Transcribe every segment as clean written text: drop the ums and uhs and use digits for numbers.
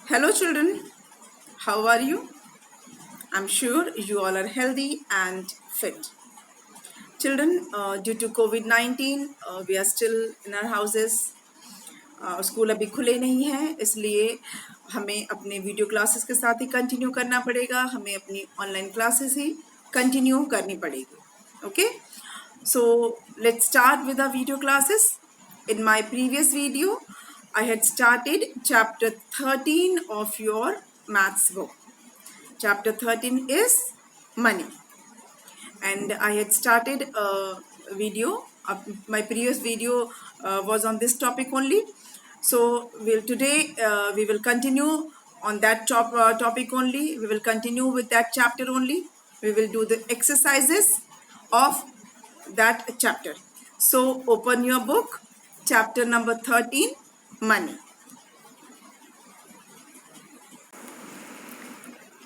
Hello, children. How are you? I'm sure you all are healthy and fit. Children, due to COVID 19, we are still in our houses. School अभी खुले नहीं हैं, इसलिए हमें अपने video classes के साथ ही कंटिन्यू करना पड़ेगा. हमें अपनी ऑनलाइन क्लासेस ही कंटिन्यू करनी पड़ेगी. Okay, so let's start with the video classes. In my previous video, I had started chapter 13 of your maths book. Chapter 13 is money. And I had started a video. My previous video was on this topic only. So today we will continue on that topic only. We will continue with that chapter only. We will do the exercises of that chapter. So open your book. Chapter number 13, money.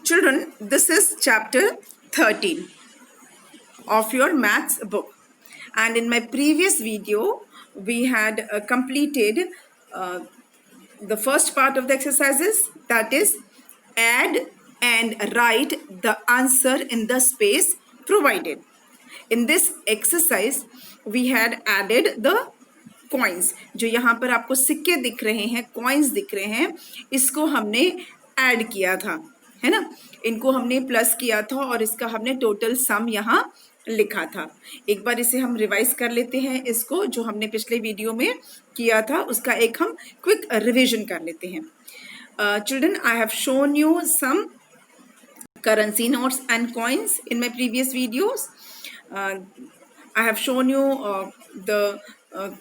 Children, this is chapter 13 of your maths book. And in my previous video, we had completed the first part of the exercises, that is, add and write the answer in the space provided. In this exercise, we had added the coins. जो यहाँ पर आपको सिक्के दिख रहे हैं, coins दिख रहे हैं, इसको हमने ऐड किया था, है ना. इनको हमने प्लस किया था और इसका हमने टोटल सम यहाँ लिखा था. एक बार इसे हम रिवाइज कर लेते हैं. इसको जो हमने पिछले वीडियो में किया था उसका एक हम क्विक रिविजन कर लेते हैं. Children, I have shown you some currency notes and coins in my previous videos. I have shown you the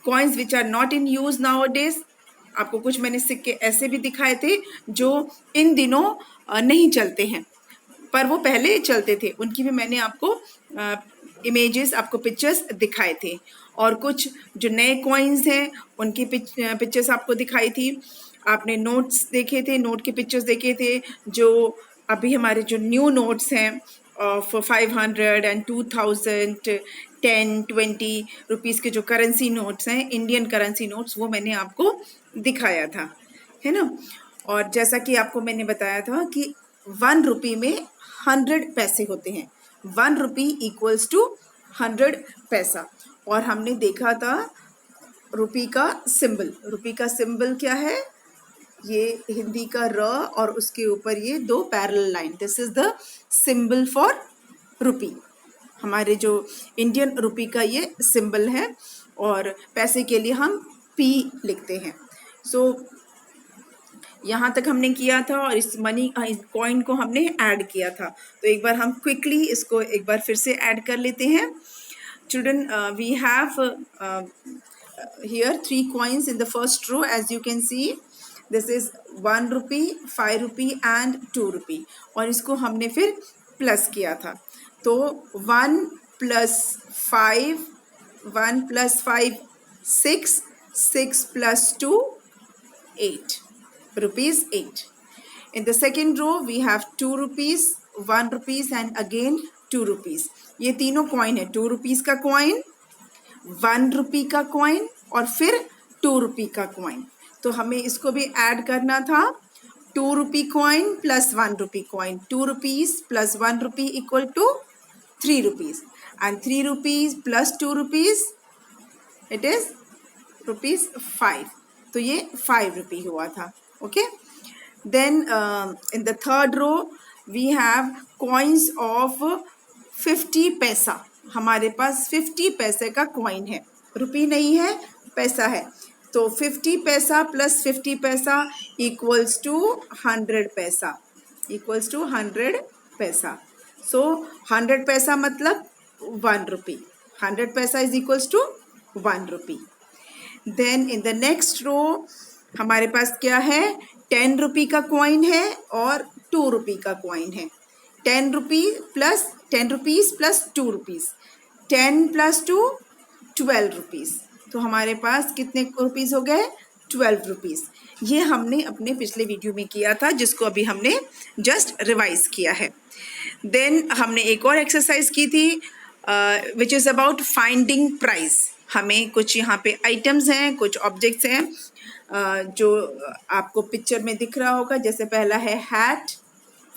coins which are not in use nowadays. आपको कुछ मैंने सिक्के ऐसे भी दिखाए थे जो इन दिनों नहीं चलते हैं, पर वो पहले चलते थे. उनकी भी मैंने आपको इमेजेस, आपको पिक्चर्स दिखाए थे. और कुछ जो नए कॉइन्स हैं उनकी पिक्चर्स आपको दिखाई थी. आपने नोट्स देखे थे, नोट के पिक्चर्स देखे थे. जो अभी हमारे जो न्यू नोट्स हैं ऑफ 500 and 2000, 10, 20 रुपीज़ के जो करेंसी नोट्स हैं, इंडियन करेंसी नोट्स, वो मैंने आपको दिखाया था, है ना. और जैसा कि आपको मैंने बताया था कि 1 रुपये में 100 पैसे होते हैं. 1 रुपये इक्वल्स टू 100 पैसा. और हमने देखा था रुपये का सिंबल. रुपये का सिंबल क्या है? ये हिंदी का र और उसके ऊपर ये 2 parallel line. This is the symbol for rupee. हमारे जो इंडियन रुपी का ये सिंबल है और पैसे के लिए हम पी लिखते हैं. सो यहाँ तक हमने किया था और इस मनी कॉइन को हमने ऐड किया था. तो एक बार हम क्विकली इसको एक बार फिर से ऐड कर लेते हैं. Children, we have here 3 coins in the first row, as you can see. This is 1 rupee, 5 rupee and 2 रुपी. और इसको हमने फिर प्लस किया था. तो 1 + 5, 1 + 5 6, 6 + 2 8 rupees 8. In the second row we have 2 rupees, 1 rupees and again 2 rupees. ये तीनों coin है. 2 रुपीज़ का कॉइन, 1 रुपी का कॉइन और फिर 2 रुपी का कॉइन. तो हमें इसको भी ऐड करना था. 2 rupee coin plus 1 rupee coin. 2 rupees plus 1 rupee equal to 3 rupees and 3 rupees plus 2 rupees it is rupees 5. तो ये 5 रुपी हुआ था. Okay. Then in the third row we have coins of 50 paisa. हमारे पास 50 पैसे का कॉइन है. रुपी नहीं है, पैसा है. तो 50 पैसा प्लस 50 पैसा इक्वल्स टू 100 पैसा, इक्वल्स टू 100 पैसा. सो 100 पैसा मतलब 1 rupee. 100 paisa is equals to 1 rupee. Then in the next row हमारे पास क्या है? 10 रुपी का कॉइन है और 2 रुपी का कॉइन है. 10 रुपीज़ प्लस 2 रुपीज़. 10 + 2 12 रुपीज़. तो हमारे पास कितने रुपीज़ हो गए? 12 रुपीज़. ये हमने अपने पिछले वीडियो में किया था, जिसको अभी हमने जस्ट रिवाइज किया है. देन हमने एक और एक्सरसाइज की थी which is about finding price. हमें कुछ यहाँ पे आइटम्स हैं, कुछ ऑब्जेक्ट्स हैं. जो आपको पिक्चर में दिख रहा होगा, जैसे पहला है हैट,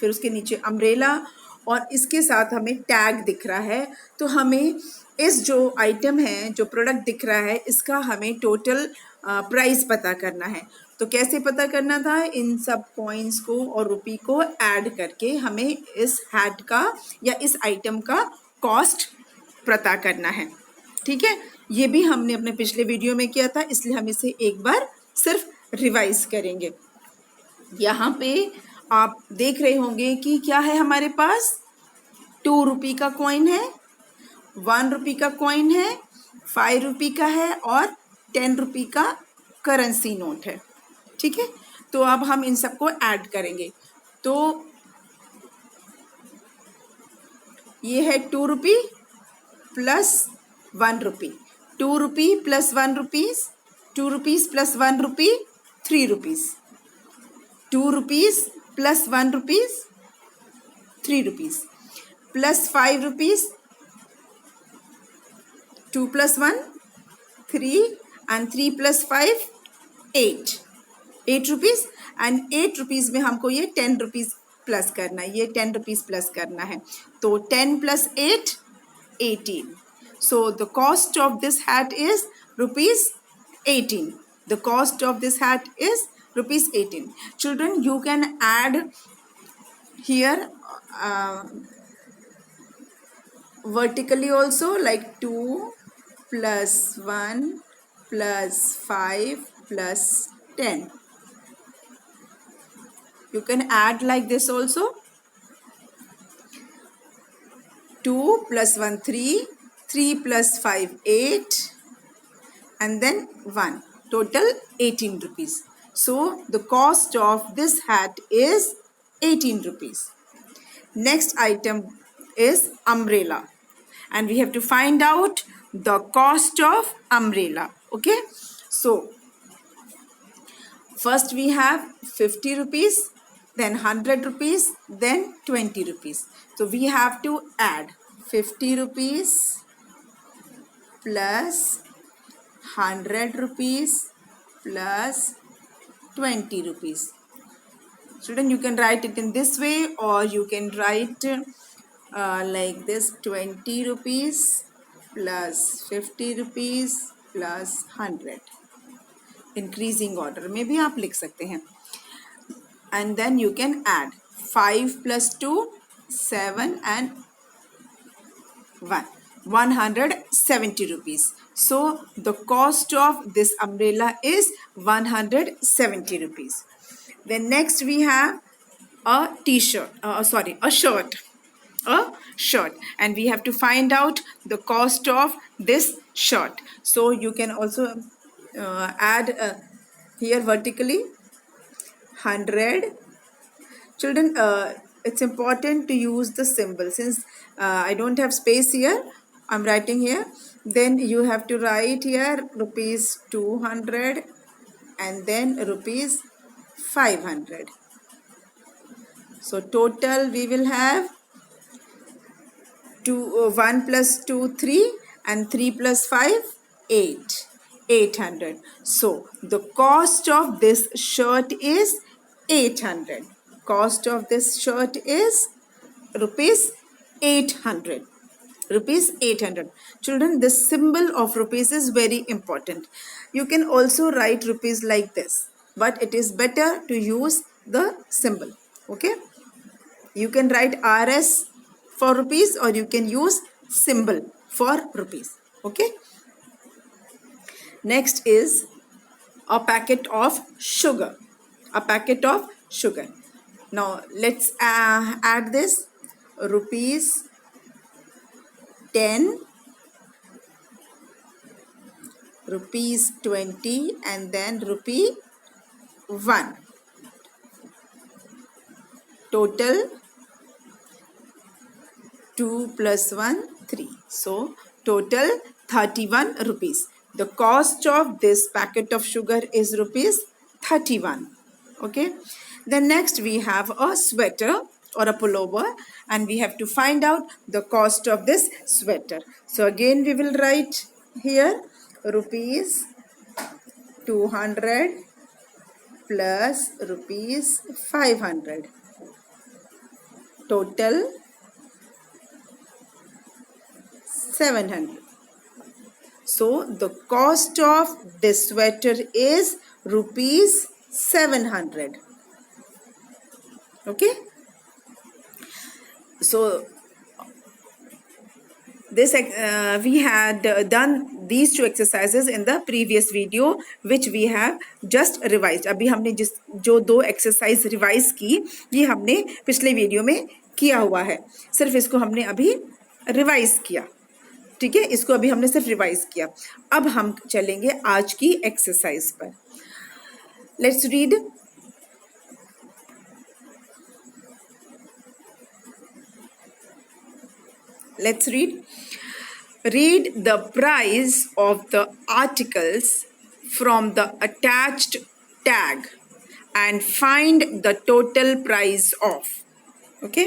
फिर उसके नीचे अम्ब्रेला और इसके साथ हमें टैग दिख रहा है। तो हमें इस जो आइटम है, जो प्रोडक्ट दिख रहा है, इसका हमें टोटल प्राइस पता करना है। तो कैसे पता करना था? इन सब कॉइन्स को और रुपी को ऐड करके हमें इस हैट का या इस आइटम का कॉस्ट पता करना है। ठीक है, ये भी हमने अपने पिछले वीडियो में किया था, इसलिए हम इसे एक बार सिर्फ रिवाइज करेंगे। यहाँ पे आप देख रहे होंगे कि क्या है हमारे पास, 2 रुपी का कॉइन है, 1 रुपी का कॉइन है, 5 रुपी का है और 10 रुपी का करेंसी नोट है। ठीक है, तो अब हम इन सबको ऐड करेंगे। तो ये है 2 rupee plus 1 rupee, 2 rupee plus 1 rupees, 2 rupees plus 1 rupee, 3 rupees, 2 rupees plus 1 rupees, 3 rupees, plus 5 rupees, 2 plus 1 3 and 3 plus 5 8 rupees and 8 rupees में हमको ये 10 रुपीज प्लस करना है, ये 10 रुपीज प्लस करना है। तो 10 plus 8 18. So the cost of this hat is rupees 18. The cost of this hat is rupees 18. Children, you can add here vertically also, like 2 plus 1 plus 5 plus 10. You can add like this also. 2 plus 1 3, 3 plus 5 8 and then 1. Total 18 rupees. So the cost of this hat is 18 rupees. Next item is umbrella, and we have to find out the cost of umbrella. Okay, so first we have 50 rupees, then 100 rupees, then 20 rupees. So we have to add 50 rupees plus 100 rupees plus 20 rupees. Student, you can write it in this way, or you can write like this: 20 rupees plus 50 rupees plus 100. Increasing order में भी आप लिख सकते हैं. And then you can add 5 plus 2 7 and 1, 170 rupees. So the cost of this umbrella is 170 rupees. Then next we have a t-shirt, a shirt, and we have to find out the cost of this shirt. So you can also add here vertically 100. Children, it's important to use the symbol. Since I don't have space here, I'm writing here. Then you have to write here rupees 200 and then rupees 500. So total we will have 1 plus 2 3 and 3 plus 5 8, 800. So the cost of this shirt is 800. Cost of this shirt is rupees 800. Rupees 800. Children, this symbol of rupees is very important. You can also write rupees like this, but it is better to use the symbol. Okay, you can write RS for rupees, or you can use symbol for rupees. Okay, next is a packet of sugar. A packet of sugar. Now let's add this: rupees 10, rupees 20, and then rupee 1. Total 2 plus 1 3. So total 31 rupees. The cost of this packet of sugar is rupees 31. Okay. Then next we have a sweater or a pullover, and we have to find out the cost of this sweater. So again we will write here rupees 200 plus rupees 500. Total 700. So the cost of this sweater is rupees 700. Okay. So this we had done these two exercises in the previous video which we have just revised. अभी हमने जो दो exercise revise की ये हमने पिछले video में किया हुआ है, सिर्फ इसको हमने अभी रिवाइज किया. ठीक है, इसको अभी हमने सिर्फ रिवाइज किया. अब हम चलेंगे आज की एक्सरसाइज पर. Let's read. Let's read. Read the price of the articles from the attached tag and find the total price of. Okay.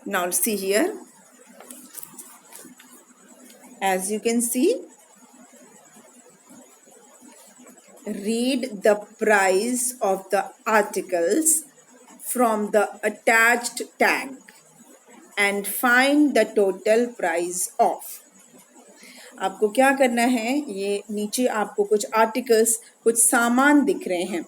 Now see here. As you can see, read the price of the articles from the attached tag and find the total price of. आपको क्या करना है, ये नीचे आपको कुछ articles, कुछ सामान दिख रहे हैं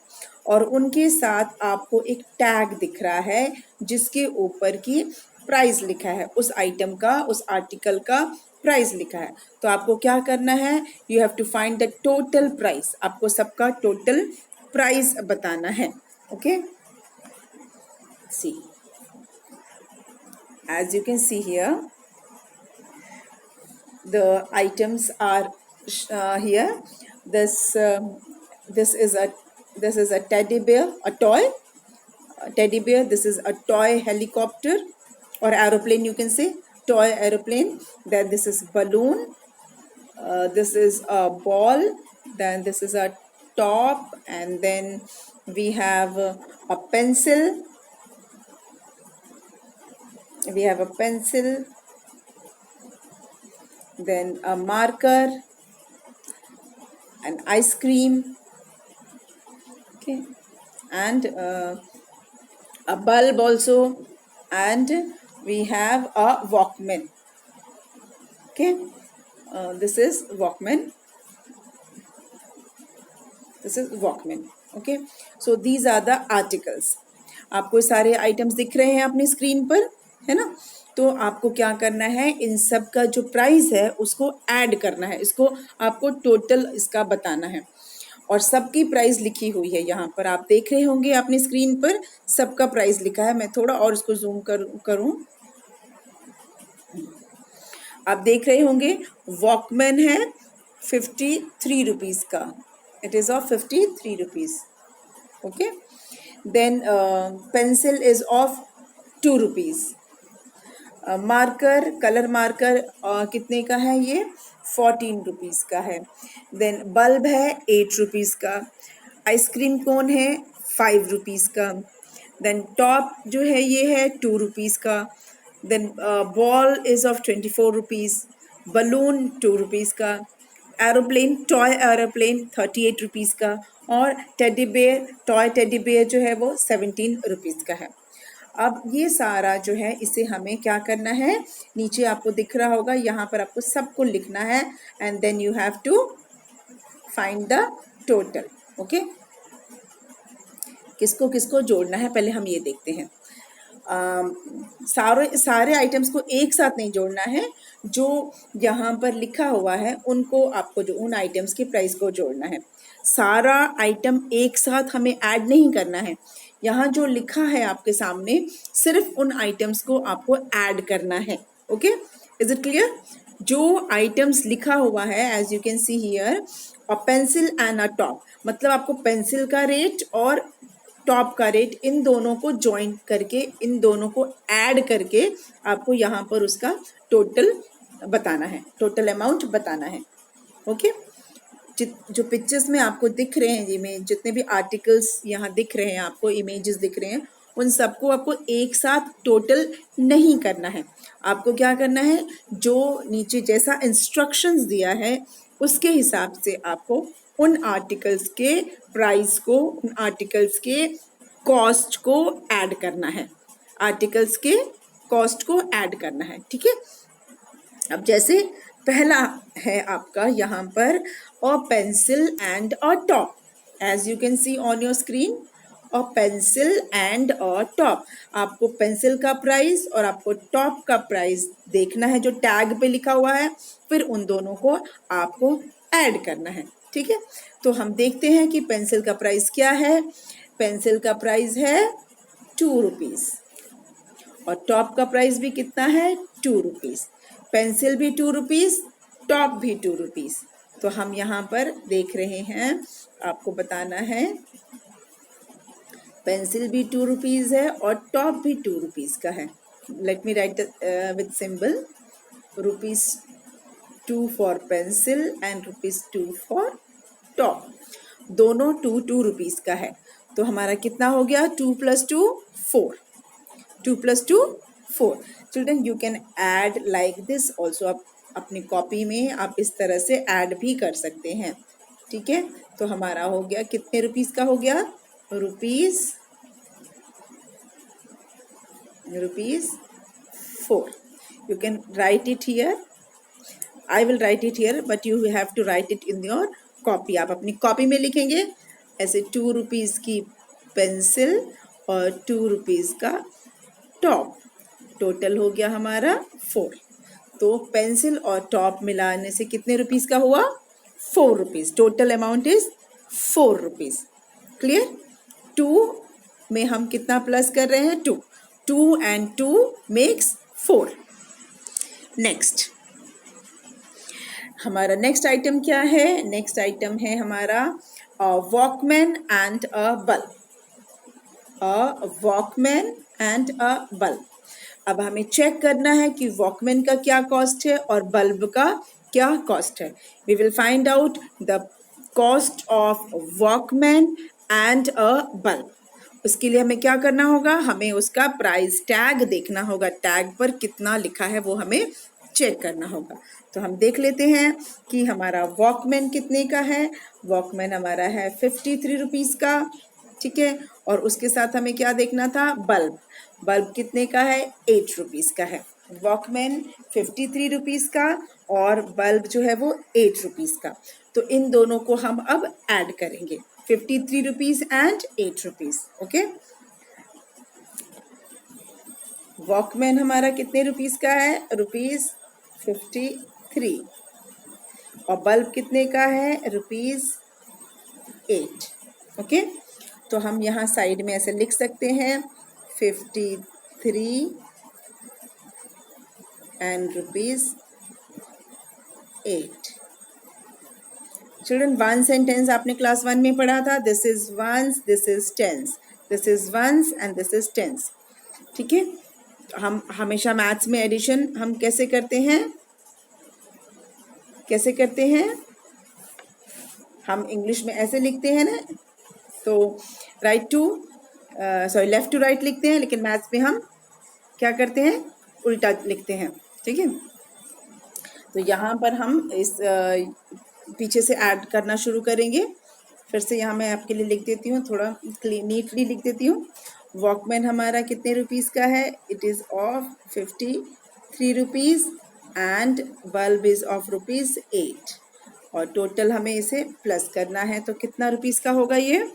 और उनके साथ आपको एक टैग दिख रहा है जिसके ऊपर की प्राइस लिखा है, उस आइटम का, उस आर्टिकल का प्राइस लिखा है. तो आपको क्या करना है, you have to find the total price. आपको सबका टोटल प्राइस बताना है. Okay. See, as you can see here, the items are here. This is a teddy bear, a toy teddy bear. This is a toy helicopter or aeroplane, you can say toy aeroplane. Then this is balloon, this is a ball, then this is a top, and then we have a pencil. We have a pencil, then a marker, an ice cream, okay, and a bulb also, and we have a Walkman. Okay, this is Walkman. This is Walkman. Okay, so these are the articles. आपको सारे items दिख रहे हैं अपनी screen पर, है ना. तो आपको क्या करना है, इन सब का जो प्राइस है उसको ऐड करना है, इसको आपको टोटल इसका बताना है. और सबकी प्राइस लिखी हुई है यहाँ पर, आप देख रहे होंगे अपनी स्क्रीन पर सबका प्राइस लिखा है. मैं थोड़ा और इसको जूम करूँ. आप देख रहे होंगे वॉकमैन है 53 रुपीज़ का. It is of 53 rupees. Okay. Then pencil is of 2 rupees. Marker, colour marker कितने का है, ये 14 रुपीज़ का है. देन बल्ब है 8 रुपीज़ का. आइसक्रीम कोन है 5 रुपीज़ का. देन टॉप जो है ये है 2 रुपीज़ का. Then ball is of 24 rupees. Balloon 2 rupees का. एरोप्लेन, टॉय एरोप्लेन 38 रुपीज़ का. और teddy bear, toy teddy bear जो है वो 17 रुपीज़ का है. अब ये सारा जो है इसे हमें क्या करना है, नीचे आपको दिख रहा होगा, यहाँ पर आपको सबको लिखना है and then you have to find the total. Okay. किसको किसको जोड़ना है पहले हम ये देखते हैं. सारे आइटम्स को एक साथ नहीं जोड़ना है, जो यहाँ पर लिखा हुआ है उनको आपको जो उन आइटम्स के प्राइस को जोड़ना है. सारा आइटम एक साथ हमें ऐड नहीं करना है. यहाँ जो लिखा है आपके सामने सिर्फ उन आइटम्स को आपको ऐड करना है. Okay, is it clear? जो आइटम्स लिखा हुआ है as you can see here, a pencil and a top, मतलब आपको पेंसिल का रेट और टॉप का रेट इन दोनों को ज्वाइन करके, इन दोनों को ऐड करके आपको यहाँ पर उसका टोटल बताना है, टोटल अमाउंट बताना है. ओके. जो पिक्चर्स में आपको दिख रहे हैं, इमेज जितने भी आर्टिकल्स यहाँ दिख रहे हैं, आपको इमेजेस दिख रहे हैं, उन सबको आपको एक साथ टोटल नहीं करना है. आपको क्या करना है, जो नीचे जैसा इंस्ट्रक्शंस दिया है उसके हिसाब से आपको उन आर्टिकल्स के प्राइस को, उन आर्टिकल्स के कॉस्ट को ऐड करना है, आर्टिकल्स के कॉस्ट को ऐड करना है, ठीक है। अब जैसे पहला है आपका यहाँ पर a pencil and a top, as you can see on your screen, a pencil and a top. आपको पेंसिल का प्राइस और आपको टॉप का प्राइस देखना है जो टैग पे लिखा हुआ है, फिर उन दोनों को आपको ऐड करना है, ठीक है। तो हम देखते हैं कि पेंसिल का प्राइस क्या है। पेंसिल का प्राइस है 2 रुपीज़ और टॉप का प्राइस भी कितना है, 2 रुपीज़। पेंसिल भी 2 रुपीज़, टॉप भी 2 रुपीज़। तो हम यहाँ पर देख रहे हैं, आपको बताना है पेंसिल भी 2 रुपीज़ है और टॉप भी 2 रुपीज़ का है। Late me right with symbol, ₹2 for pencil and ₹2 for top. दोनों 2 रुपीज़ का है। तो हमारा कितना हो गया, 2 + 2 4, 2 + 2 4। Children you can add like this also. आप अपनी कॉपी में आप इस तरह से ऐड भी कर सकते हैं, ठीक है। तो हमारा हो गया कितने रुपीज़ का हो गया, ₹4। You can write it here. I will write it here, but you have to write it in your copy. आप अपनी कॉपी में लिखेंगे ऐसे 2 रुपीज़ की पेंसिल और 2 रुपीज़ का टॉप, टोटल हो गया हमारा 4। तो पेंसिल और टॉप मिलाने से कितने रुपीज़ का हुआ, 4 rupees. Total amount is 4 rupees. Clear. 2 में हम कितना प्लस कर रहे हैं, 2। 2 and 2 makes 4। नेक्स्ट हमारा नेक्स्ट आइटम क्या है, नेक्स्ट आइटम है हमारा Walkman and a bulb. Walkman and a bulb. अब हमें चेक करना है कि वॉकमैन का क्या कॉस्ट है और बल्ब का क्या कॉस्ट है। We will find out the cost of walkman and a bulb. उसके लिए हमें क्या करना होगा, हमें उसका प्राइस टैग देखना होगा, टैग पर कितना लिखा है वो हमें चेक करना होगा। तो हम देख लेते हैं कि हमारा वॉकमैन कितने का है। वॉकमैन हमारा है 53 रुपीज़ का, ठीक है। और उसके साथ हमें क्या देखना था, बल्ब। बल्ब कितने का है, 8 रुपीज़ का है। वॉकमैन 53 रुपीज़ का और बल्ब जो है वो 8 रुपीज़ का। तो इन दोनों को हम अब ऐड करेंगे, 53 rupees and 8 rupees. Okay, Walkman हमारा कितने रुपीज़ का है, ₹53। और बल्ब कितने का है, ₹8। ओके, तो हम यहाँ साइड में ऐसे लिख सकते हैं 53 एंड ₹8। चिल्ड्रन, वन सेंटेंस आपने क्लास 1 में पढ़ा था, this is ones, this is tens, this is ones and this is tens, ठीक है। हम हमेशा मैथ्स में एडिशन हम कैसे करते हैं, कैसे करते हैं, हम इंग्लिश में ऐसे लिखते हैं ना, तो right to sorry left to right लिखते हैं, लेकिन मैथ्स में हम क्या करते हैं, उल्टा लिखते हैं, ठीक है। तो यहाँ पर हम इस पीछे से ऐड करना शुरू करेंगे। फिर से यहाँ मैं आपके लिए लिख देती हूँ, थोड़ा नीटली लिख देती हूँ। वॉकमैन हमारा कितने रुपीज़ का है, it is of 53 rupees and bulb is of ₹8। और टोटल हमें इसे प्लस करना है, तो कितना रुपीज़ का होगा ये।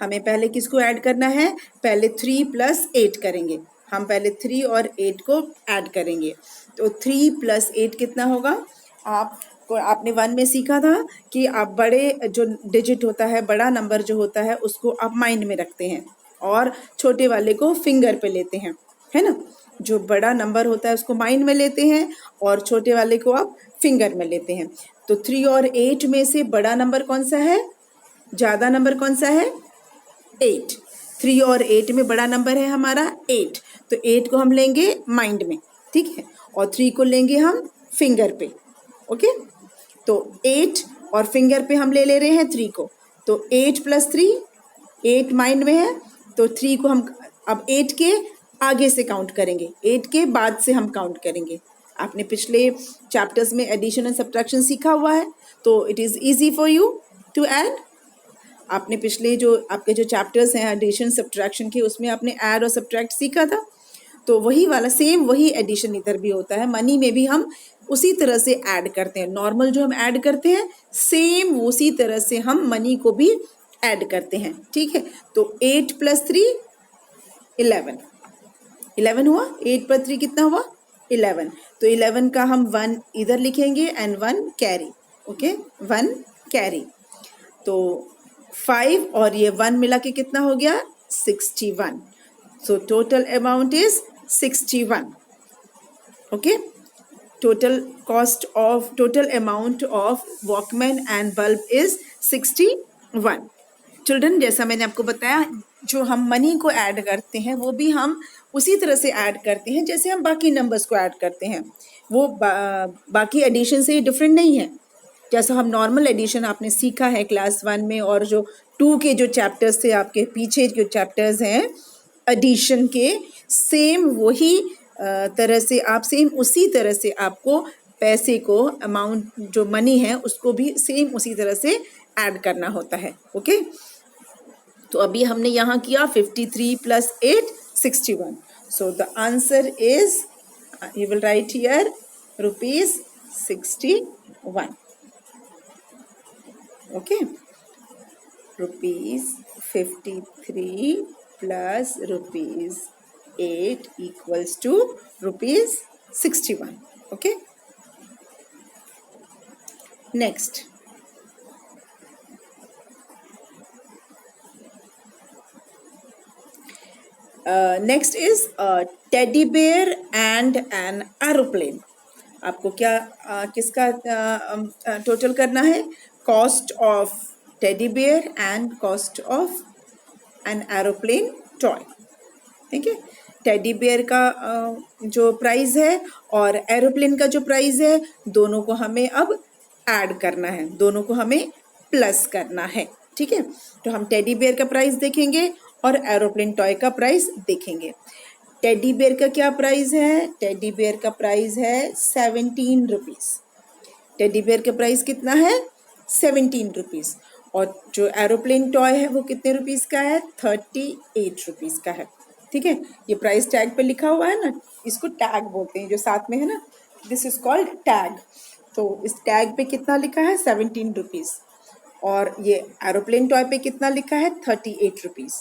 हमें पहले किसको ऐड करना है, पहले 3 + 8 करेंगे। हम पहले 3 और 8 को ऐड करेंगे, तो 3 + 8 कितना होगा। आपने 1 में सीखा था कि आप बड़े जो डिजिट होता है, बड़ा नंबर जो होता है, उसको आप माइंड में रखते हैं और छोटे वाले को फिंगर पे लेते हैं, है ना। जो बड़ा नंबर होता है उसको माइंड में लेते हैं और छोटे वाले को आप फिंगर में लेते हैं। तो 3 और 8 में से बड़ा नंबर कौन सा है, ज़्यादा नंबर कौन सा है, 8। 3 और 8 में बड़ा नंबर है हमारा 8, तो 8 को हम लेंगे माइंड में, ठीक है, और 3 को लेंगे हम फिंगर पे। ओके, तो 8 और फिंगर पे हम ले रहे हैं 3 को, तो 8 + 3, 8 माइंड में है, तो 3 को हम अब 8 के आगे से काउंट करेंगे, 8 के बाद से हम काउंट करेंगे। आपने पिछले चैप्टर्स में एडिशन एंड सब्ट्रैक्शन सीखा हुआ है, तो it is easy for you to add? आपने पिछले जो आपके जो चैप्टर्स हैं एडिशन सब्ट्रैक्शन के, उसमें आपने ऐड और सब्ट्रैक्ट सीखा था। तो वही वाला सेम वही एडिशन इधर भी होता है। मनी में भी हम उसी तरह से ऐड करते हैं। नॉर्मल जो हम ऐड करते हैं सेम उसी तरह से हम मनी को भी ऐड करते हैं। ठीक है, तो 8 + 3 11 11 हुआ। 8 + 3 कितना हुआ? 11। तो 11 का हम 1 इधर लिखेंगे एंड 1 कैरी। Okay, 1 carry. तो 5 और ये 1 मिला के कितना हो गया? 61। सो total amount is 61. Okay, total amount of Walkman and bulb is 61. Children, जैसा मैंने आपको बताया, जो हम मनी को ऐड करते हैं वो भी हम उसी तरह से ऐड करते हैं जैसे हम बाकी नंबर्स को ऐड करते हैं। वो बाकी एडिशन से डिफरेंट नहीं है। जैसा हम नॉर्मल एडिशन आपने सीखा है क्लास 1 में, और जो 2 के जो चैप्टर्स थे, आपके पीछे जो चैप्टर्स हैं एडिशन के, सेम वही तरह से आप सेम उसी तरह से आपको पैसे को, अमाउंट जो मनी है उसको भी सेम उसी तरह से ऐड करना होता है। ओके, तो अभी हमने यहाँ किया 53 + 8 61. So the answer is, you will write here ₹61. Okay, ₹53 plus ₹8 equals to ₹61. Okay, next. Next is teddy bear and an aeroplane. आपको क्या किसका टोटल करना है? Cost of teddy bear and cost of an aeroplane toy. ठीक है, teddy bear का जो price है और एरोप्लेन का जो प्राइस है, दोनों को हमें अब ऐड करना है, दोनों को हमें प्लस करना है। ठीक है, तो हम टेडी बेयर का प्राइस देखेंगे और एरोप्लेन टॉय का प्राइस देखेंगे। टेडी बेयर का क्या प्राइस है? टेडी बेयर का प्राइस है 17 रुपीज़। टेडी बेयर का प्राइस कितना है? 17 रुपीज़। और जो एरोप्लेन टॉय है वो कितने रुपीज़ का है? 38 रुपीज़ का है। ठीक है, ये प्राइस टैग पे लिखा हुआ है ना, इसको टैग बोलते हैं, जो साथ में है ना, दिस इज कॉल्ड टैग। तो इस टैग पे कितना लिखा है? 17 रुपीज़। और ये एरोप्लेन टॉय पे कितना लिखा है? 38 रुपीज़।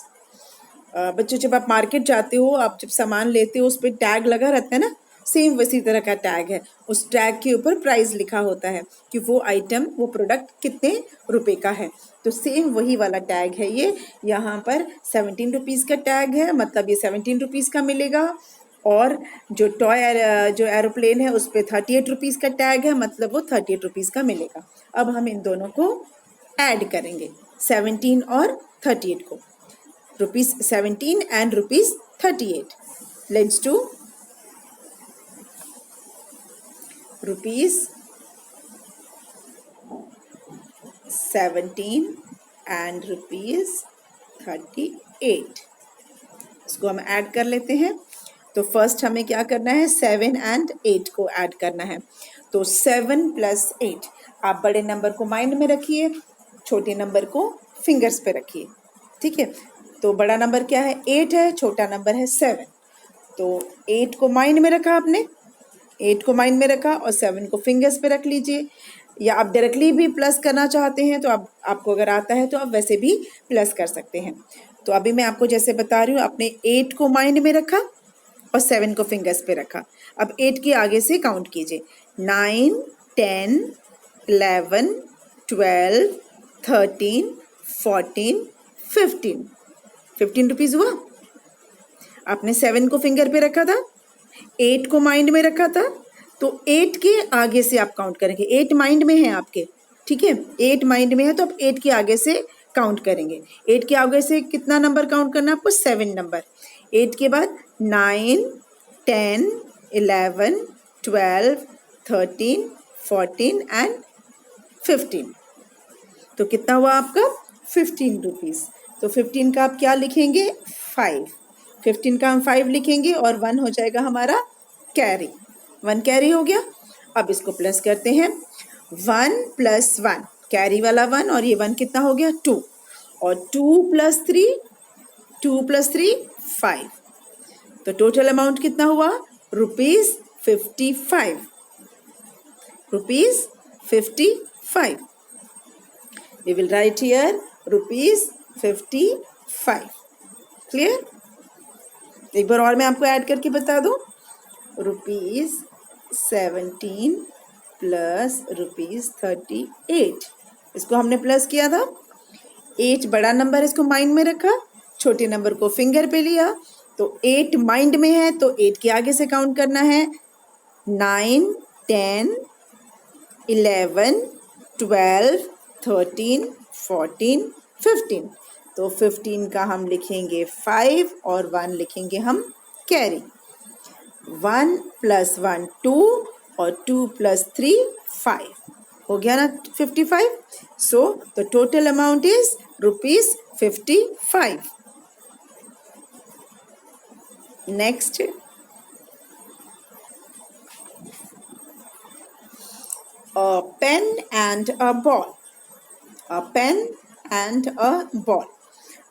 बच्चों, जब आप मार्केट जाते हो, आप जब सामान लेते हो, उस पर टैग लगा रहता है ना, सेम वैसी तरह का टैग है। उस टैग के ऊपर प्राइस लिखा होता है कि वो आइटम, वो प्रोडक्ट कितने रुपए का है। तो सेम वही वाला टैग है ये। यहाँ पर 17 रुपीज़ का टैग है, मतलब ये 17 रुपीज़ का मिलेगा। और जो टॉय, जो एरोप्लेन है, उस पर 38 रुपीज़ का टैग है, मतलब वो 38 रुपीज़ का मिलेगा। अब हम इन दोनों को ऐड करेंगे, 17 और 38 को, ₹17 and ₹38. Let's do ₹17 and ₹38. इसको हम ऐड कर लेते हैं। तो फर्स्ट हमें क्या करना है? 7 and 8 को ऐड करना है। तो 7 + 8, आप बड़े नंबर को माइंड में रखिए, छोटे नंबर को फिंगर्स पे रखिए। ठीक है, तो बड़ा नंबर क्या है? 8 है, छोटा नंबर है 7। तो 8 को माइंड में रखा आपने, 8 को माइंड में रखा और 7 को फिंगर्स पे रख लीजिए। या आप डायरेक्टली भी प्लस करना चाहते हैं तो आपको अगर आता है तो आप वैसे भी प्लस कर सकते हैं। तो अभी मैं आपको जैसे बता रही हूँ, आपने 8 को माइंड में रखा और 7 को फिंगर्स पे रखा। अब 8 के आगे से काउंट कीजिए, 9 10 11 12 13 14 15 15 रुपीज़ हुआ। आपने 7 को फिंगर पे रखा था, 8 को माइंड में रखा था, तो 8 के आगे से आप काउंट करेंगे। 8 माइंड में है आपके, ठीक है, 8 माइंड में है, तो आप 8 के आगे से काउंट करेंगे। 8 के आगे से कितना नंबर काउंट करना है आपको? 7 नंबर। 8 के बाद 9 10 11 12 13 14 एंड 15। तो कितना हुआ आपका? 15 रुपीज़। तो 15 का आप क्या लिखेंगे? 5। 15 का हम 5 लिखेंगे और 1 हो जाएगा हमारा कैरी। 1 कैरी हो गया। अब इसको प्लस करते हैं। 1 + 1, कैरी वाला 1 और ये 1 कितना हो गया 2, और 2 + 3 5, तो टोटल अमाउंट कितना हुआ ₹55, ₹55. We will write here ₹55. Clear? एक बार और मैं आपको ऐड करके बता दूं, ₹17 प्लस ₹38, इसको हमने प्लस किया था, 8 बड़ा नंबर, इसको माइंड में रखा, छोटे नंबर को फिंगर पे लिया, तो 8 माइंड में है तो 8 के आगे से काउंट करना है, 9 10 11 12 13 14 15, तो 15 का हम लिखेंगे 5 और 1 लिखेंगे हम कैरी, 1 + 1 2 और 2 + 3 5, हो गया ना 55. So the total amount is ₹55. Next, a pen and a ball. A pen and a ball.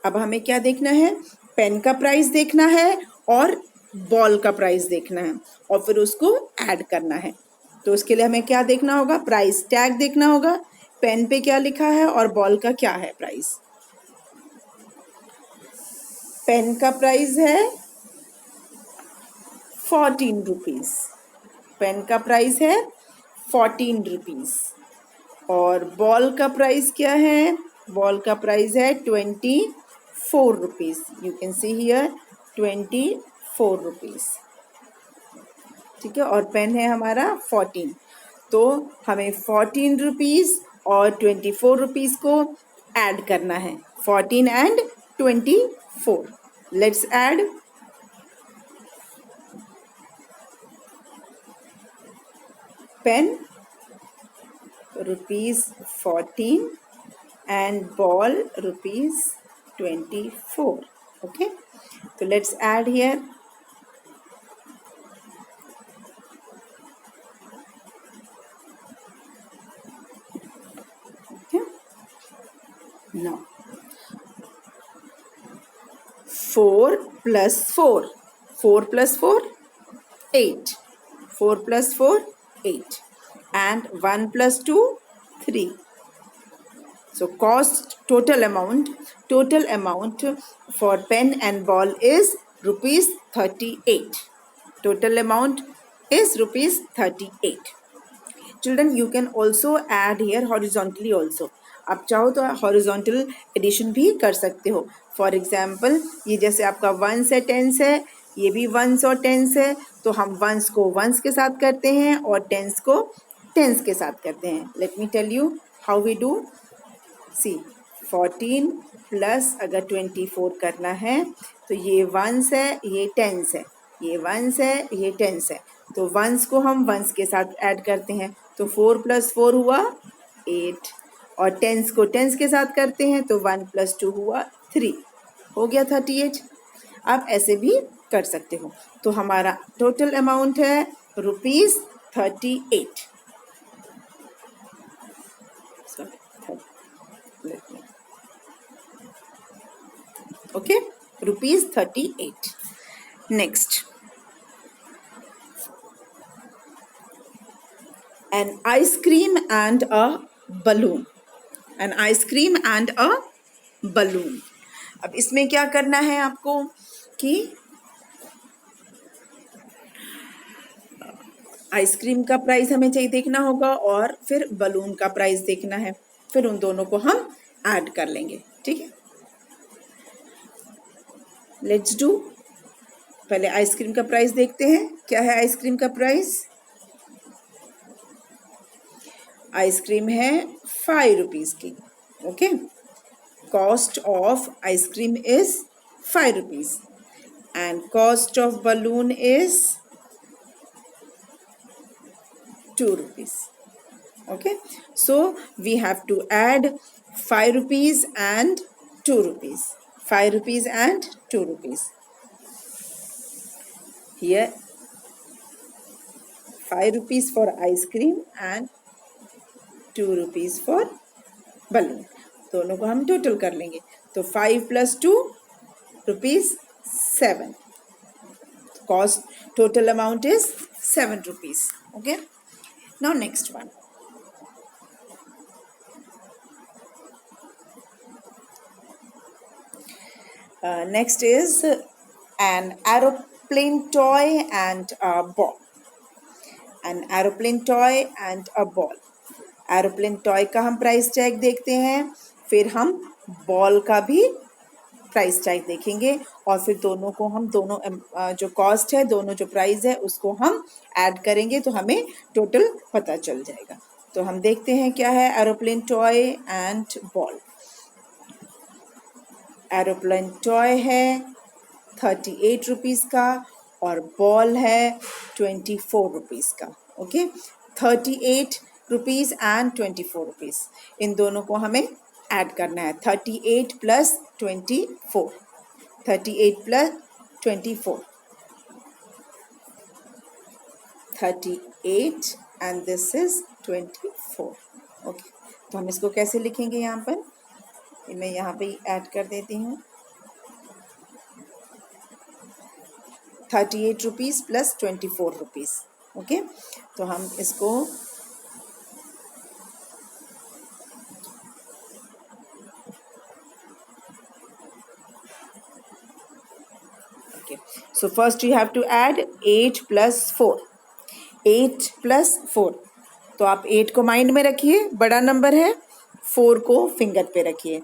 अब हमें क्या देखना है, पेन का प्राइस देखना है और बॉल का प्राइस देखना है, और फिर उसको ऐड करना है. तो उसके लिए हमें क्या देखना होगा, प्राइस टैग देखना होगा, पेन पे क्या लिखा है और बॉल का क्या है प्राइस. पेन का प्राइस है ₹14, पेन का प्राइस है ₹14, और बॉल का प्राइस क्या है, बॉल का प्राइस है ₹24. You can see here ₹24. ठीक है, और पेन है हमारा 14, तो हमें ₹14 और ₹24 को ऐड करना है, 14 and 24. Let's add. Pen ₹14 and ball ₹24. Okay, so let's add here. Okay, now 4 + 4, 4 + 4 8, 4 + 4 8, and 1 + 2 3. So cost total amount for pen and ball is ₹38. Total amount is ₹38. Children, you can also add here horizontally also. आप चाहो तो horizontal addition भी कर सकते हो. For example, ये जैसे आपका 1 से 10 है, ये भी 1 और 10 है, तो हम 1 को 1 के साथ करते हैं और 10 को 10 के साथ करते हैं. Let me tell you how we do. See, 14 plus अगर 24 करना है तो ये 1 है, ये 10 है, ये 1 है, ये 10 है, तो 1 को हम 1 के साथ ऐड करते हैं, तो 4 + 4 हुआ 8, और 10 को 10 के साथ करते हैं तो 1 + 2 हुआ 3, हो गया 38. आप ऐसे भी कर सकते हो. तो हमारा टोटल अमाउंट है ₹38. Okay, ₹38. Next, an ice cream and a balloon. An ice cream and a balloon. अब इसमें क्या करना है आपको कि आइसक्रीम का प्राइस हमें चाहिए देखना होगा और फिर बलून का प्राइस देखना है, फिर उन दोनों को हम ऐड कर लेंगे. ठीक है, लेट्स डू. पहले आइसक्रीम का प्राइस देखते हैं. क्या है आइसक्रीम का प्राइस? आइसक्रीम है ₹5 की. Okay, cost of ice cream is ₹5 and cost of balloon is ₹2. Okay, so we have to add ₹5 and ₹2. ₹5 and ₹2. Here ₹5 for ice cream and ₹2 for balloon, दोनों को हम टोटल कर लेंगे। तो 5 + 2 ₹7। Cost total amount is 7 rupees. Okay. Now next one. Next is an aeroplane toy and a ball. An aeroplane toy and a ball. Aeroplane toy का हम price tag देखते हैं, फिर हम बॉल का भी प्राइस टैग देखेंगे, और फिर दोनों को हम जो कॉस्ट है, दोनों जो प्राइस है उसको हम ऐड करेंगे तो हमें टोटल पता चल जाएगा। तो हम देखते हैं क्या है aeroplane toy and ball. Aeroplane toy है 38 रुपीज़ का और बॉल है 24 रुपीज़ का। ओके, 38 रुपीज़ एंड 24 रुपीज़, इन दोनों को हमें ऐड करना है। 38 + 24, 38 + 24, 38 एंड दिस इज 24। ओके, तो हम इसको कैसे लिखेंगे यहाँ पर, मैं यहाँ पे ऐड कर देती हूँ। 38 रुपीज़ + 24 रुपीज़। ओके, तो हम इसको so first you have to add 8 + 4, 8 + 4। तो आप 8 को माइंड में रखिए, बड़ा नंबर है, 4 को फिंगर पे रखिए।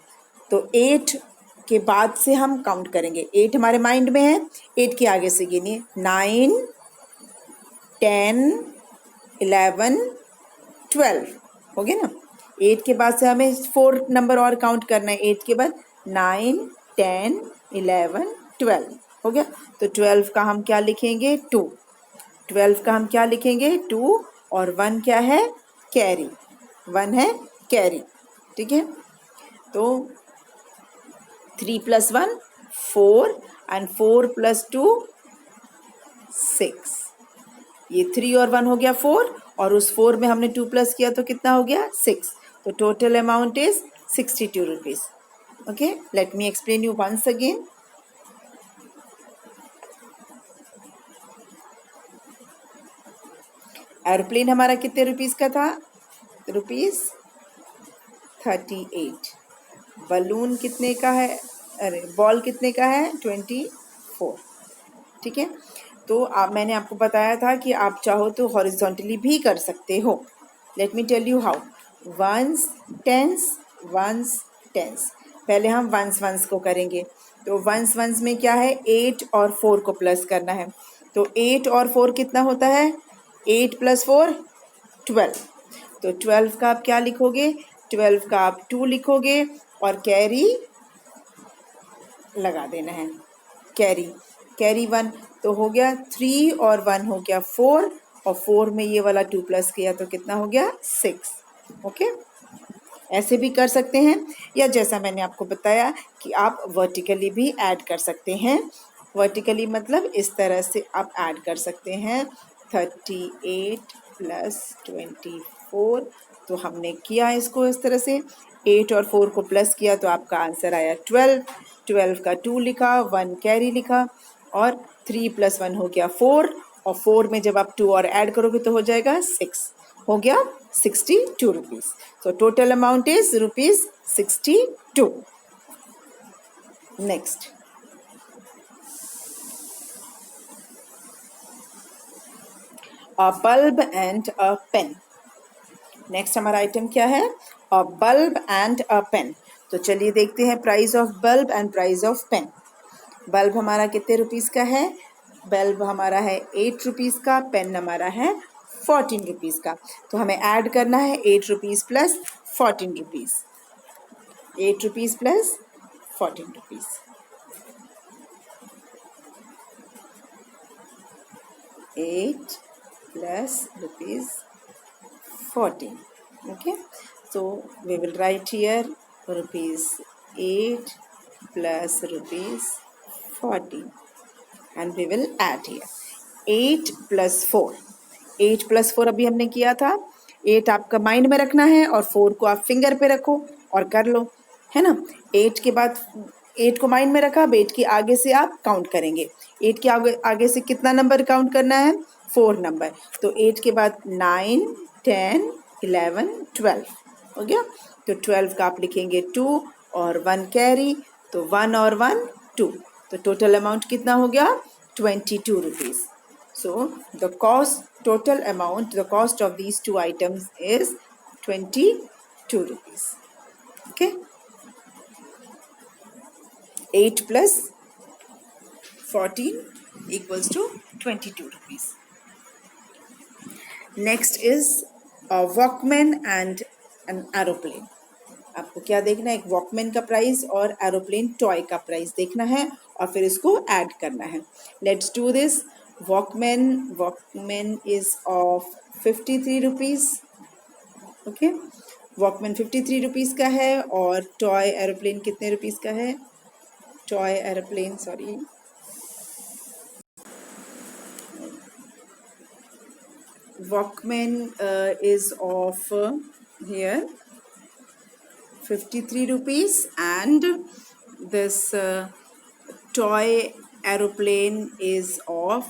तो 8 के बाद से हम काउंट करेंगे। 8 हमारे माइंड में है, 8 के आगे से गिनिए 9, 10, 11, 12 हो गया ना। 8 के बाद से हमें 4 नंबर और काउंट करना है। 8 के बाद 9, 10, 11, 12 हो गया। तो 12 का हम क्या लिखेंगे 2, 12 का हम क्या लिखेंगे 2, और 1 क्या है कैरी, 1 है कैरी। ठीक है, तो 3 + 1 4 एंड 4 + 2 6। ये 3 और 1 हो गया 4, और उस 4 में हमने 2 प्लस किया तो कितना हो गया 6। तो total amount is 62 rupees. Okay, let me explain you once again. Aeroplane हमारा कितने रुपीज़ का था, ₹38। बलून कितने का है, अरे बॉल कितने का है 24। ठीक है, तो मैंने आपको बताया था कि आप चाहो तो हॉरिजॉन्टली भी कर सकते हो। Let me tell you how. Once tense, once tense, पहले हम वंस वंस को करेंगे। तो वंस वंस में क्या है 8 और 4 को प्लस करना है। तो 8 और 4 कितना होता है, 8 + 4 12। तो 12 का आप क्या लिखोगे, 12 का आप 2 लिखोगे और कैरी लगा देना है, कैरी 1। तो हो गया 3 और 1 हो गया 4, और 4 में ये वाला 2 प्लस किया तो कितना हो गया 6। ओके, ऐसे भी कर सकते हैं, या जैसा मैंने आपको बताया कि आप वर्टिकली भी ऐड कर सकते हैं। वर्टिकली मतलब इस तरह से आप ऐड कर सकते हैं। 38 + 24, तो हमने किया इसको इस तरह से, 8 और 4 को प्लस किया तो आपका आंसर आया 12। 12 का 2 लिखा, 1 कैरी लिखा, और 3 + 1 हो गया 4, और 4 में जब आप 2 और ऐड करोगे तो हो जाएगा 6, हो गया 62 rupees. So total amount is ₹62। Next, a bulb and a pen. Next हमारा आइटम क्या है, a bulb and a pen. तो चलिए देखते हैं price of bulb and price of pen. Bulb हमारा कितने रुपीज़ का है, बल्ब हमारा है 8 रुपीज़ का, पेन हमारा है 14 रुपीज़ का। तो हमें ऐड करना है 8 rupees + 14 rupees, 8 rupees + 14 rupees. 8 + 14. Okay, so we will write here ₹8 + ₹14, and we will add here 8 + 4। 8 + 4 अभी हमने किया था। 8 आपका माइंड में रखना है और 4 को आप फिंगर पे रखो, और कर लो, है ना। 8 के बाद 8 को माइंड में रखा, अब 8 के आगे से आप काउंट करेंगे। 8 के आगे से कितना नंबर काउंट करना है? 4 नंबर। तो 8 के बाद 9 10 11 12 हो गया। तो 12 का आप लिखेंगे 2 और 1 कैरी, तो 1 और 1 2, तो टोटल अमाउंट कितना हो गया? 22 rupees. So the total amount, the cost of these two items is 22 rupees. Okay. 8 plus 14 equals to 22 rupees. Next is a Walkman and an aeroplane. आपको क्या देखना है? एक वॉकमैन का प्राइस और एरोप्लेन टॉय का प्राइस देखना है और फिर इसको ऐड करना है। Let's do this. Walkman is of 53 rupees. Okay, Walkman 53 rupees का है और टॉय एरोप्लेन कितने रुपीज़ का है? Toy aeroplane, sorry, Walkman is of here 53 rupees, and this toy aeroplane is of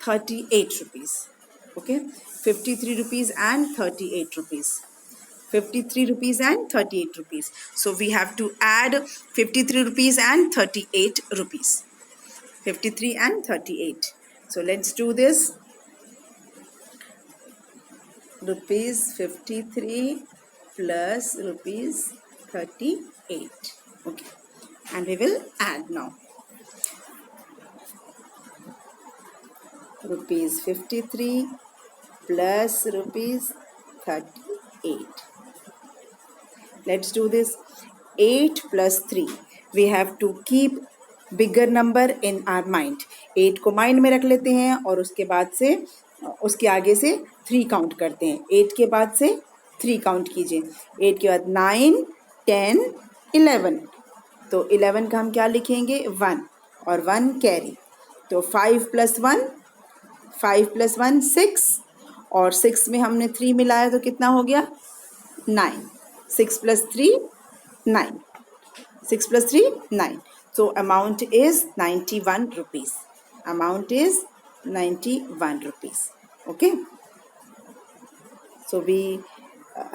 38 rupees. Okay, 53 rupees and 38 rupees. 53 rupees and 38 rupees. So we have to add 53 rupees and 38 rupees. 53 and 38. So let's do this. Rupees 53 plus rupees 38. Okay, and we will add now. Rupees 53 plus rupees 38. Let's do this. 8 plus 3. We have to keep bigger number in our mind. 8 को mind में रख लेते हैं और उसके बाद से उसके आगे से 3 काउंट करते हैं। 8 के बाद से 3 काउंट कीजिए। 8 के बाद 9 10 11, तो 11 का हम क्या लिखेंगे? 1 और 1 कैरी, तो 5 plus 1 6, और 6 में हमने 3 मिलाया तो कितना हो गया? 9। 6 plus 3 9, 6 plus 3 9, so amount is 91 rupees. Amount is 91 rupees. Okay, so we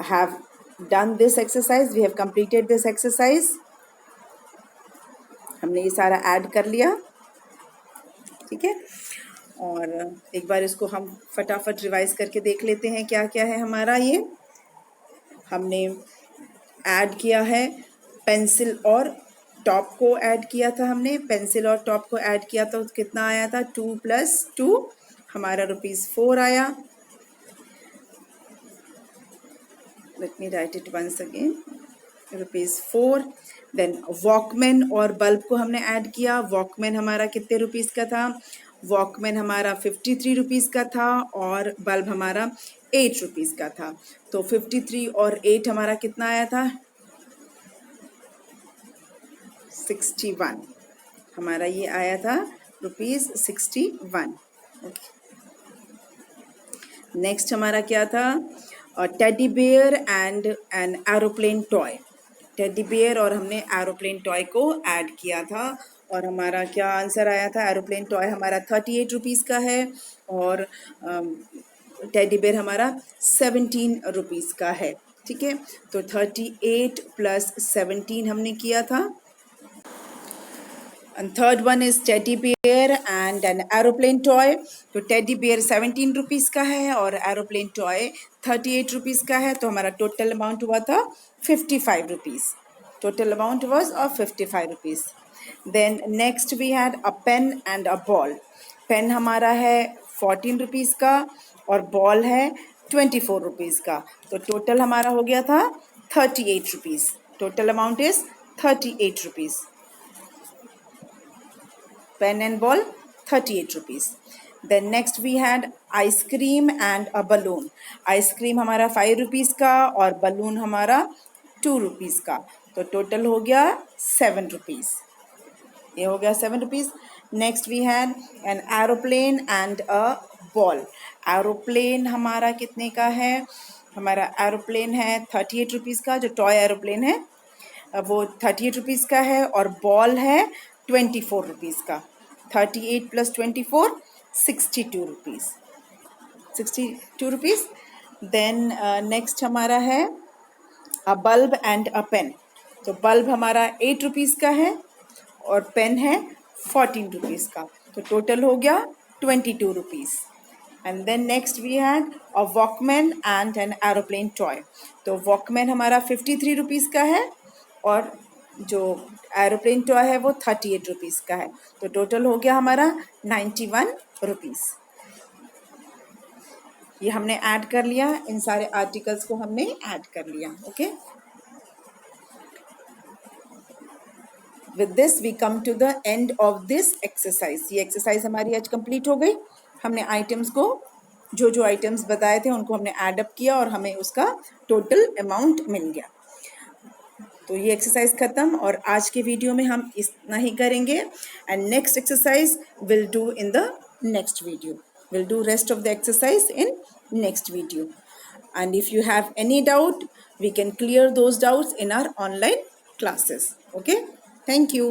have done this exercise. We have completed this exercise. हमने ये सारा ऐड कर लिया, ठीक है। और एक बार इसको हम फटाफट रिवाइज करके देख लेते हैं क्या क्या है हमारा। ये हमने ऐड किया है पेंसिल और टॉप को ऐड किया था हमने। पेंसिल और टॉप को ऐड किया तो कितना आया था? 2 + 2 हमारा ₹4 आया। Let me write it once again, ₹4। Then walkman और बल्ब को हमने ऐड किया। वॉकमैन हमारा कितने रुपीज़ का था? वॉकमैन हमारा 53 रुपीज़ का था और बल्ब हमारा 8 रुपीज़ का था। तो 53 और 8 हमारा कितना आया था? 61। हमारा ये आया था ₹61। ओके, नेक्स्ट हमारा क्या था? Teddy bear and an aeroplane toy. Teddy bear और हमने एरोप्लेन टॉय को ऐड किया था और हमारा क्या आंसर आया था? एरोप्लेन टॉय हमारा 38 रुपीज़ का है और टेडी बेयर हमारा 17 रुपीज़ का है, ठीक है। तो 38 + 17 हमने किया था। And third one is teddy bear and an aeroplane toy. तो teddy bear 17 रुपीज़ का है और aeroplane toy 38 रुपीज़ का है। तो हमारा टोटल अमाउंट हुआ था 55 rupees. Total amount was of 55 rupees. Then next we had a pen and a ball. Pen हमारा है 14 रुपीज़ का और बॉल है 24 रुपीज़ का। तो टोटल हमारा हो गया था 38 rupees. Total amount is 38 rupees. Pen and ball 38 rupees. Then next we had ice cream and a balloon. Ice cream हमारा 5 रुपीज़ का और बलून हमारा 2 रुपीज़ का। तो टोटल हो गया 7 रुपीज़। ये हो गया 7 rupees. Next we had an aeroplane and a ball. Aeroplane हमारा कितने का है? हमारा एरोप्लेन है 38 रुपीज़ का, जो टॉय एरोप्लेन है वो 38 रुपीज़ का है और बॉल है 24 रुपीज़ का. 38 + 24 62 रुपीज़. 62 रुपीज़. देन नेक्स्ट हमारा है a bulb and a pen. तो बल्ब हमारा 8 रुपीज़ का है और पेन है 14 रुपीज़ का. तो टोटल हो गया 22 rupees. And then next we had a walkman and an aeroplane toy. तो वॉकमैन हमारा 53 रुपीज़ का है और जो एरोप्लेन टॉय है वो 38 रुपीज़ का है. तो टोटल हो गया हमारा 91 रुपीज़. ये हमने ऐड कर लिया, इन सारे आर्टिकल्स को हमने ऐड कर लिया. Okay, with this we come to the end of this exercise. ये एक्सरसाइज हमारी आज कंप्लीट हो गई. हमने आइटम्स को, जो जो आइटम्स बताए थे उनको हमने ऐड अप किया और हमें उसका टोटल अमाउंट मिल गया. तो ये एक्सरसाइज खत्म और आज के वीडियो में हम इतना ही करेंगे. And next exercise will do in the next video. We'll do rest of the exercise in next video. And if you have any doubt, we can clear those doubts in our online classes. Okay? Thank you.